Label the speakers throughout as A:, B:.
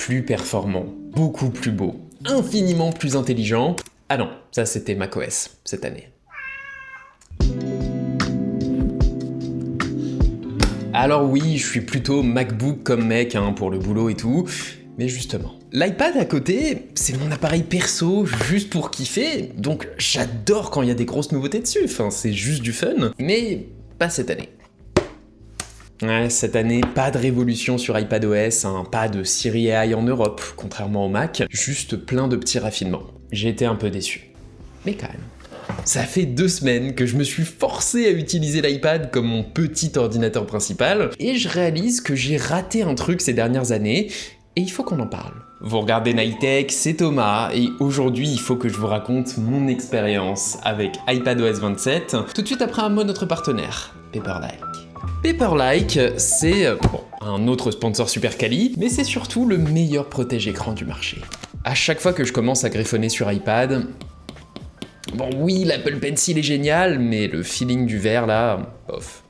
A: plus performant, beaucoup plus beau, infiniment plus intelligent. Ah non, ça c'était macOS cette année. Alors oui, je suis plutôt MacBook comme mec pour le boulot et tout, mais justement. L'iPad à côté, c'est mon appareil perso juste pour kiffer, donc j'adore quand il y a des grosses nouveautés dessus, c'est juste du fun, mais pas cette année. Ouais, cette année, pas de révolution sur iPadOS, pas de Siri AI en Europe, contrairement au Mac, juste plein de petits raffinements. J'ai été un peu déçu, mais quand même. Ça fait 2 semaines que je me suis forcé à utiliser l'iPad comme mon petit ordinateur principal, et je réalise que j'ai raté un truc ces dernières années, et il faut qu'on en parle. Vous regardez Nightech, c'est Thomas, et aujourd'hui il faut que je vous raconte mon expérience avec iPadOS 27, tout de suite après un mot de notre partenaire, Paperlike. Paperlike, c'est un autre sponsor super quali, mais c'est surtout le meilleur protège-écran du marché. À chaque fois que je commence à griffonner sur iPad, bon oui, l'Apple Pencil est génial, mais le feeling du verre là, bof.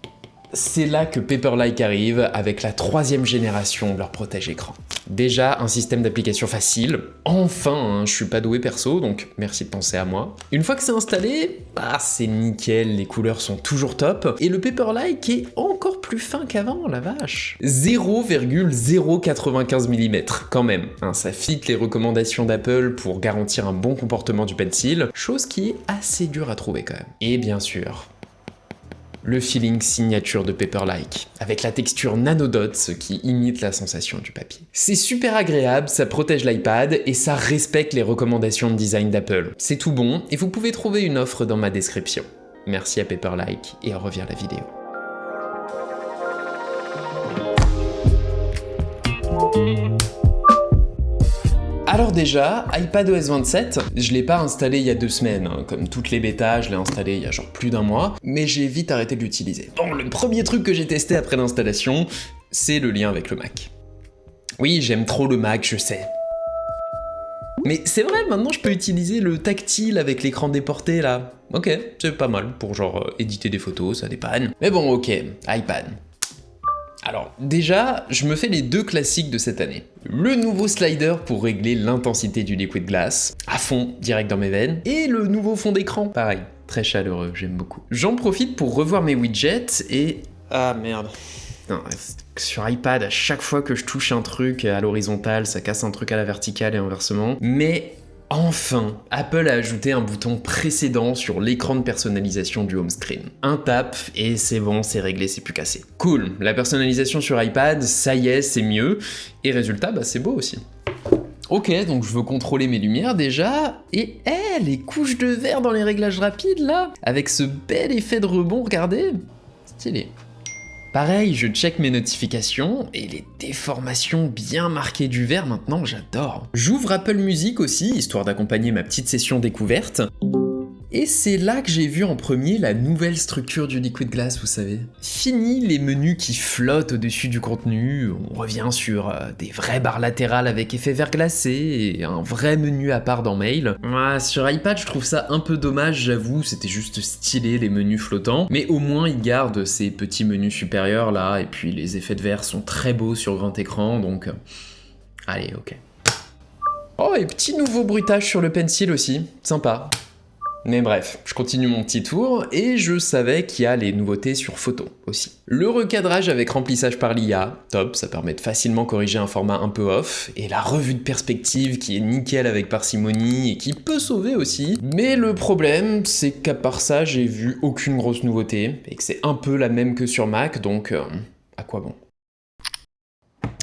A: C'est là que Paperlike arrive avec la 3e génération de leur protège-écran. Déjà, un système d'application facile. Enfin, je suis pas doué perso, donc merci de penser à moi. Une fois que c'est installé, c'est nickel, les couleurs sont toujours top, et le Paperlike est encore plus fin qu'avant, la vache. 0,095 mm, quand même. Ça fit les recommandations d'Apple pour garantir un bon comportement du Pencil, chose qui est assez dure à trouver quand même. Et bien sûr, le feeling signature de Paperlike, avec la texture nanodots qui imite la sensation du papier. C'est super agréable, ça protège l'iPad et ça respecte les recommandations de design d'Apple. C'est tout bon et vous pouvez trouver une offre dans ma description. Merci à Paperlike et on revient à la vidéo. Alors déjà, iPadOS 27, je l'ai pas installé il y a 2 semaines, comme toutes les bêtas, je l'ai installé il y a genre plus d'1 mois, mais j'ai vite arrêté de l'utiliser. Bon, le premier truc que j'ai testé après l'installation, c'est le lien avec le Mac. Oui, j'aime trop le Mac, je sais. Mais c'est vrai, maintenant je peux utiliser le tactile avec l'écran déporté là. Ok, c'est pas mal pour genre éditer des photos, ça dépanne. Mais bon, ok, iPad. Alors déjà, je me fais les 2 classiques de cette année. Le nouveau slider pour régler l'intensité du liquid glass, à fond, direct dans mes veines, et le nouveau fond d'écran, pareil, très chaleureux, j'aime beaucoup. J'en profite pour revoir mes widgets et... Ah merde. Non, sur iPad, à chaque fois que je touche un truc à l'horizontale, ça casse un truc à la verticale et inversement, mais... Enfin, Apple a ajouté un bouton précédent sur l'écran de personnalisation du home screen. Un tap et c'est bon, c'est réglé, c'est plus cassé. Cool, la personnalisation sur iPad, ça y est, c'est mieux. Et résultat, c'est beau aussi. Ok, donc je veux contrôler mes lumières déjà, et les couches de verre dans les réglages rapides là, avec ce bel effet de rebond, regardez, stylé. Pareil, je check mes notifications, et les déformations bien marquées du verre maintenant, j'adore. J'ouvre Apple Music aussi, histoire d'accompagner ma petite session découverte. Et c'est là que j'ai vu en premier la nouvelle structure du liquid glass, vous savez. Fini les menus qui flottent au-dessus du contenu, on revient sur des vraies barres latérales avec effet verglacé et un vrai menu à part dans Mail. Sur iPad, je trouve ça un peu dommage, j'avoue, c'était juste stylé les menus flottants, mais au moins ils gardent ces petits menus supérieurs là, et puis les effets de verre sont très beaux sur grand écran, donc... Allez, ok. Oh, et petit nouveau bruitage sur le Pencil aussi, sympa. Mais bref, je continue mon petit tour, et je savais qu'il y a les nouveautés sur photo aussi. Le recadrage avec remplissage par l'IA, top, ça permet de facilement corriger un format un peu off, et la revue de perspective qui est nickel avec parcimonie, et qui peut sauver aussi. Mais le problème, c'est qu'à part ça, j'ai vu aucune grosse nouveauté, et que c'est un peu la même que sur Mac, donc à quoi bon?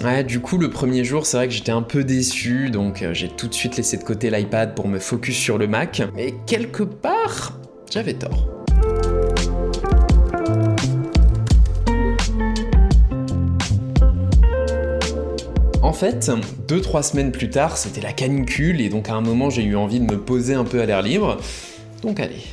A: Ouais, du coup, le premier jour, c'est vrai que j'étais un peu déçu, donc j'ai tout de suite laissé de côté l'iPad pour me focus sur le Mac, mais quelque part, j'avais tort. En fait, 2-3 semaines plus tard, c'était la canicule, et donc à un moment, j'ai eu envie de me poser un peu à l'air libre, donc allez.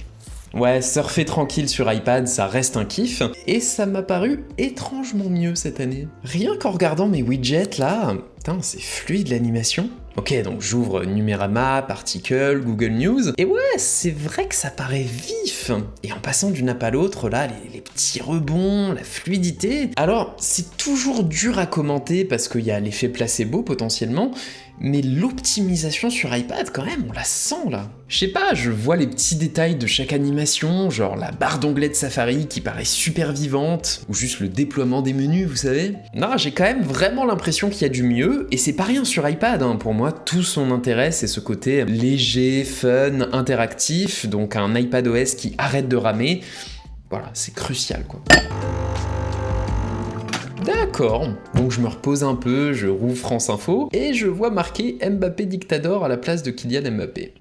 A: Ouais, surfer tranquille sur iPad, ça reste un kiff, et ça m'a paru étrangement mieux cette année. Rien qu'en regardant mes widgets là, putain, c'est fluide l'animation. Ok, donc j'ouvre Numérama, Particle, Google News, et ouais, c'est vrai que ça paraît vif. Et en passant d'une app à l'autre, là, les petits rebonds, la fluidité. Alors, c'est toujours dur à commenter parce qu'il y a l'effet placebo potentiellement, mais l'optimisation sur iPad, quand même, on la sent là. Je sais pas, je vois les petits détails de chaque animation, genre la barre d'onglet de Safari qui paraît super vivante, ou juste le déploiement des menus, vous savez. Non, j'ai quand même vraiment l'impression qu'il y a du mieux, et c'est pas rien sur iPad, hein. Pour moi, tout son intérêt, c'est ce côté léger, fun, interactif, donc un iPadOS qui arrête de ramer. Voilà, c'est crucial, quoi. D'accord, donc je me repose un peu, je rouvre France Info, et je vois marqué Mbappé Dictador à la place de Kylian Mbappé.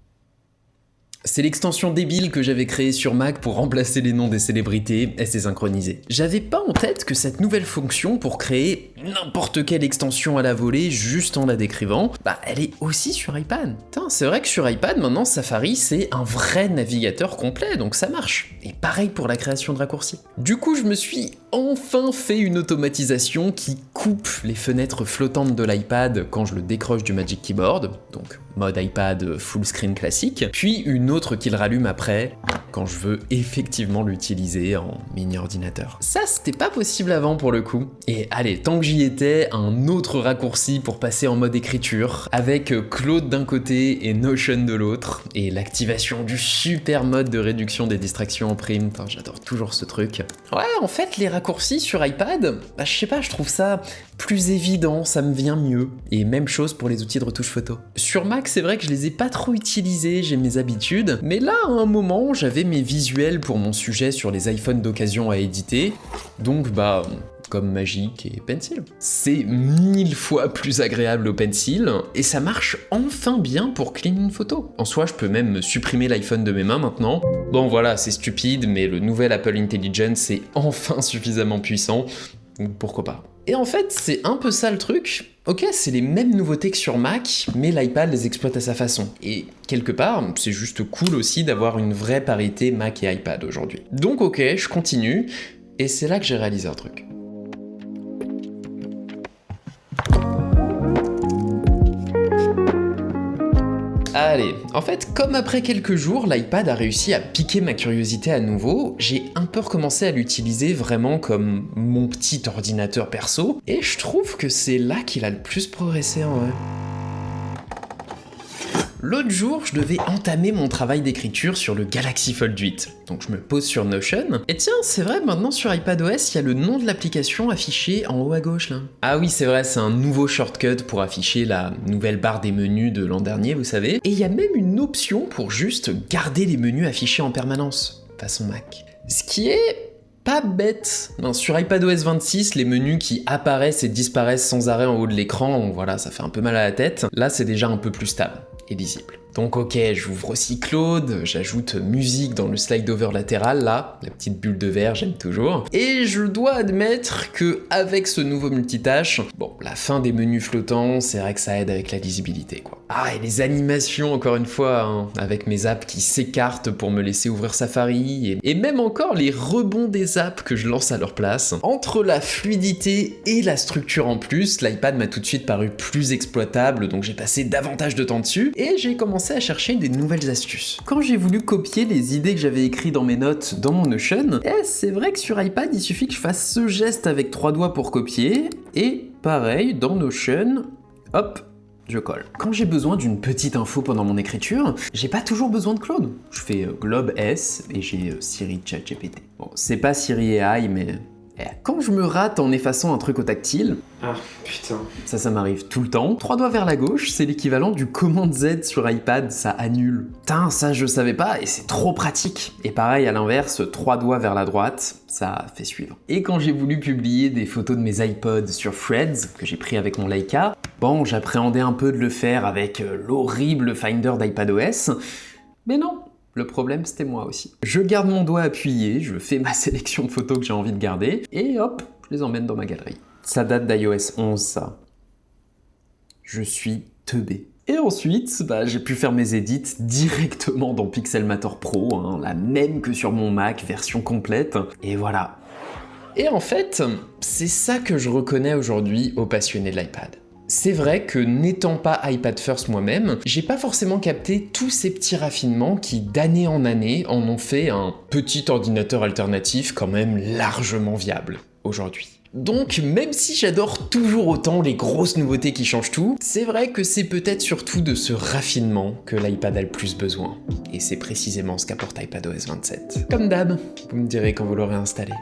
A: C'est l'extension débile que j'avais créée sur Mac pour remplacer les noms des célébrités, et c'est synchronisé. J'avais pas en tête que cette nouvelle fonction pour créer n'importe quelle extension à la volée juste en la décrivant, bah elle est aussi sur iPad. Putain, c'est vrai que sur iPad maintenant Safari c'est un vrai navigateur complet, donc ça marche. Et pareil pour la création de raccourcis. Du coup je me suis enfin fait une automatisation qui coupe les fenêtres flottantes de l'iPad quand je le décroche du Magic Keyboard, donc mode iPad full screen classique, puis une autre qui le rallume après, quand je veux effectivement l'utiliser en mini ordinateur. Ça, c'était pas possible avant pour le coup. Et allez, tant que j'y étais, un autre raccourci pour passer en mode écriture, avec Claude d'un côté et Notion de l'autre, et l'activation du super mode de réduction des distractions en prime. Enfin, j'adore toujours ce truc. Ouais, en fait, les raccourcis sur iPad, bah, je sais pas, je trouve ça plus évident, ça me vient mieux. Et même chose pour les outils de retouche photo. Sur Mac, c'est vrai que je les ai pas trop utilisés, j'ai mes habitudes, mais là, à un moment, j'avais mes visuels pour mon sujet sur les iPhones d'occasion à éditer, donc bah, comme Magic et Pencil. C'est 1000 fois plus agréable au Pencil, et ça marche enfin bien pour clean une photo. En soi, je peux même supprimer l'iPhone de mes mains maintenant. Bon voilà, c'est stupide, mais le nouvel Apple Intelligence est enfin suffisamment puissant, donc pourquoi pas. Et en fait, c'est un peu ça le truc. Ok, c'est les mêmes nouveautés que sur Mac, mais l'iPad les exploite à sa façon. Et quelque part, c'est juste cool aussi d'avoir une vraie parité Mac et iPad aujourd'hui. Donc ok, je continue, et c'est là que j'ai réalisé un truc. Allez, en fait, comme après quelques jours, l'iPad a réussi à piquer ma curiosité à nouveau, j'ai un peu recommencé à l'utiliser vraiment comme mon petit ordinateur perso, et je trouve que c'est là qu'il a le plus progressé en vrai. L'autre jour, je devais entamer mon travail d'écriture sur le Galaxy Fold 8. Donc je me pose sur Notion, et tiens, c'est vrai, maintenant sur iPadOS, il y a le nom de l'application affiché en haut à gauche là. Ah oui, c'est vrai, c'est un nouveau shortcut pour afficher la nouvelle barre des menus de l'an dernier, vous savez. Et il y a même une option pour juste garder les menus affichés en permanence, façon Mac. Ce qui est pas bête. Non, sur iPadOS 26, les menus qui apparaissent et disparaissent sans arrêt en haut de l'écran, voilà, ça fait un peu mal à la tête. Là, c'est déjà un peu plus stable et lisible. Donc ok, j'ouvre aussi Claude, j'ajoute musique dans le slide over latéral là, la petite bulle de verre, j'aime toujours. Et je dois admettre que avec ce nouveau multitâche, bon, la fin des menus flottants, c'est vrai que ça aide avec la lisibilité quoi. Ah, et les animations encore une fois, hein, avec mes apps qui s'écartent pour me laisser ouvrir Safari, et même encore les rebonds des apps que je lance à leur place. Entre la fluidité et la structure en plus, l'iPad m'a tout de suite paru plus exploitable, donc j'ai passé davantage de temps dessus, et j'ai commencé à chercher des nouvelles astuces. Quand j'ai voulu copier les idées que j'avais écrites dans mes notes dans mon Notion, c'est vrai que sur iPad, il suffit que je fasse ce geste avec 3 doigts pour copier, et pareil, dans Notion, hop, je colle. Quand j'ai besoin d'une petite info pendant mon écriture, j'ai pas toujours besoin de Claude. Je fais Globe S et j'ai Siri ChatGPT. Bon, c'est pas Siri AI, mais quand je me rate en effaçant un truc au tactile,
B: ah putain,
A: ça m'arrive tout le temps. 3 doigts vers la gauche, c'est l'équivalent du commande Z sur iPad, ça annule. Putain, ça je savais pas et c'est trop pratique. Et pareil à l'inverse, 3 doigts vers la droite, ça fait suivre. Et quand j'ai voulu publier des photos de mes iPods sur Threads, que j'ai pris avec mon Leica, bon, j'appréhendais un peu de le faire avec l'horrible Finder d'iPadOS, mais non. Le problème, c'était moi aussi. Je garde mon doigt appuyé, je fais ma sélection de photos que j'ai envie de garder, et hop, je les emmène dans ma galerie. Ça date d'iOS 11, ça. Je suis teubé. Et ensuite, j'ai pu faire mes edits directement dans Pixelmator Pro, hein, la même que sur mon Mac, version complète, et voilà. Et en fait, c'est ça que je reconnais aujourd'hui aux passionnés de l'iPad. C'est vrai que n'étant pas iPad first moi-même, j'ai pas forcément capté tous ces petits raffinements qui, d'année en année, en ont fait un petit ordinateur alternatif quand même largement viable aujourd'hui. Donc, même si j'adore toujours autant les grosses nouveautés qui changent tout, c'est vrai que c'est peut-être surtout de ce raffinement que l'iPad a le plus besoin. Et c'est précisément ce qu'apporte iPadOS 27. Comme d'hab, vous me direz quand vous l'aurez installé.